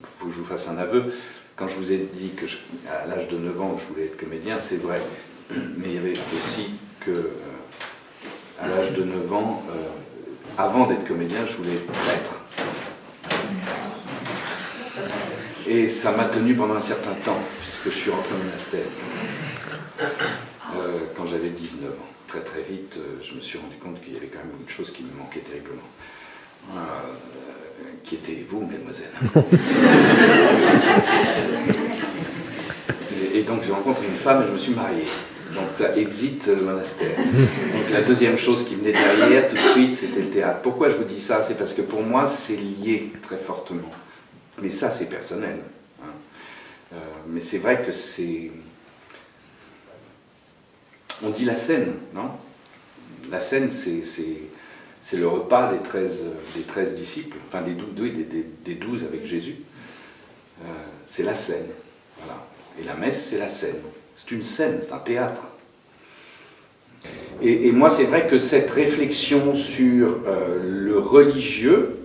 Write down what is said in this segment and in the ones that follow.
Il faut que je vous fasse un aveu. Quand je vous ai dit que à l'âge de 9 ans, je voulais être comédien, c'est vrai. Mais il y avait aussi que, à l'âge de 9 ans, avant d'être comédien, je voulais être prêtre. Et ça m'a tenu pendant un certain temps, puisque je suis rentré au monastère quand j'avais 19 ans. Très très vite, je me suis rendu compte qu'il y avait quand même une chose qui me manquait terriblement. Qui était vous, mesdemoiselles. Et donc j'ai rencontré une femme et je me suis marié. Donc ça exit le monastère. Donc la deuxième chose qui venait derrière tout de suite, c'était le théâtre. Pourquoi je vous dis ça? C'est parce que pour moi, c'est lié très fortement. Mais ça, c'est personnel. Hein. Mais c'est vrai que c'est... On dit la scène, non? La scène, c'est le repas des 13 disciples, enfin des 12 avec Jésus. C'est la scène. Voilà. Et la messe, c'est la scène. C'est une scène, c'est un théâtre. Et moi, c'est vrai que cette réflexion sur le religieux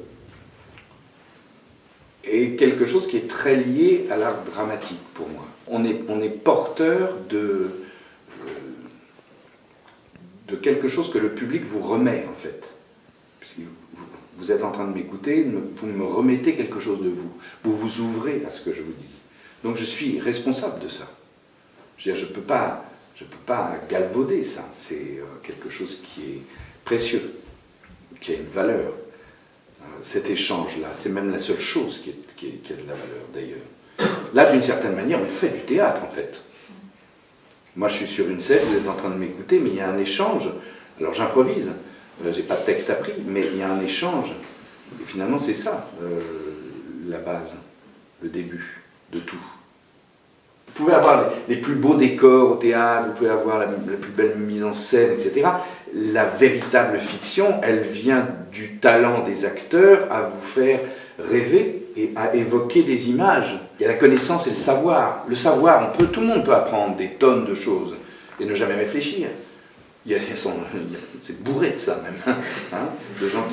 est quelque chose qui est très lié à l'art dramatique pour moi. On est porteur de quelque chose que le public vous remet, en fait. Puisque vous êtes en train de m'écouter, vous me remettez quelque chose de vous. Vous vous ouvrez à ce que je vous dis. Donc je suis responsable de ça. Je veux dire, je peux pas galvauder ça. C'est quelque chose qui est précieux, qui a une valeur. Cet échange-là, c'est même la seule chose qui a de la valeur, d'ailleurs. Là, d'une certaine manière, on fait du théâtre, en fait. Moi, je suis sur une scène, vous êtes en train de m'écouter, mais il y a un échange. Alors, j'improvise. J'ai pas de texte appris, mais il y a un échange. Et finalement, c'est ça, la base, le début de tout. Vous pouvez avoir les plus beaux décors au théâtre, vous pouvez avoir la plus belle mise en scène, etc. La véritable fiction, elle vient du talent des acteurs à vous faire rêver et à évoquer des images. Il y a la connaissance et le savoir. Le savoir, tout le monde peut apprendre des tonnes de choses et ne jamais réfléchir. C'est bourré de ça même, hein, de gens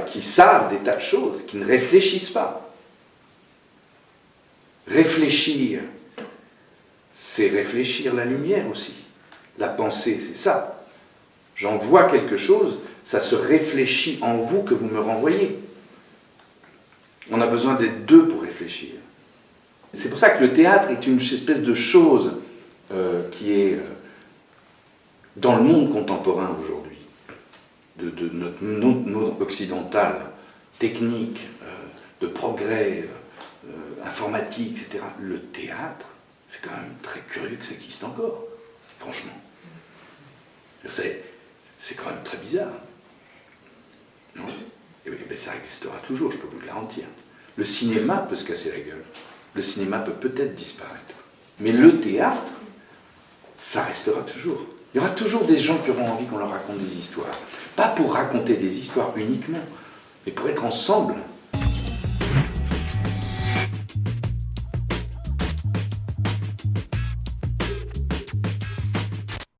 qui savent des tas de choses, qui ne réfléchissent pas. Réfléchir, c'est réfléchir la lumière aussi. La pensée, c'est ça. J'envoie quelque chose, ça se réfléchit en vous que vous me renvoyez. On a besoin d'être deux pour réfléchir. C'est pour ça que le théâtre est une espèce de chose qui est dans le monde contemporain aujourd'hui, de notre monde occidental, technique, de progrès, informatique, etc. Le théâtre, c'est quand même très curieux que ça existe encore, franchement. C'est quand même très bizarre. Non ? Et bien ça existera toujours, je peux vous le garantir. Le cinéma peut se casser la gueule. Le cinéma peut peut-être disparaître. Mais le théâtre, ça restera toujours. Il y aura toujours des gens qui auront envie qu'on leur raconte des histoires. Pas pour raconter des histoires uniquement, mais pour être ensemble.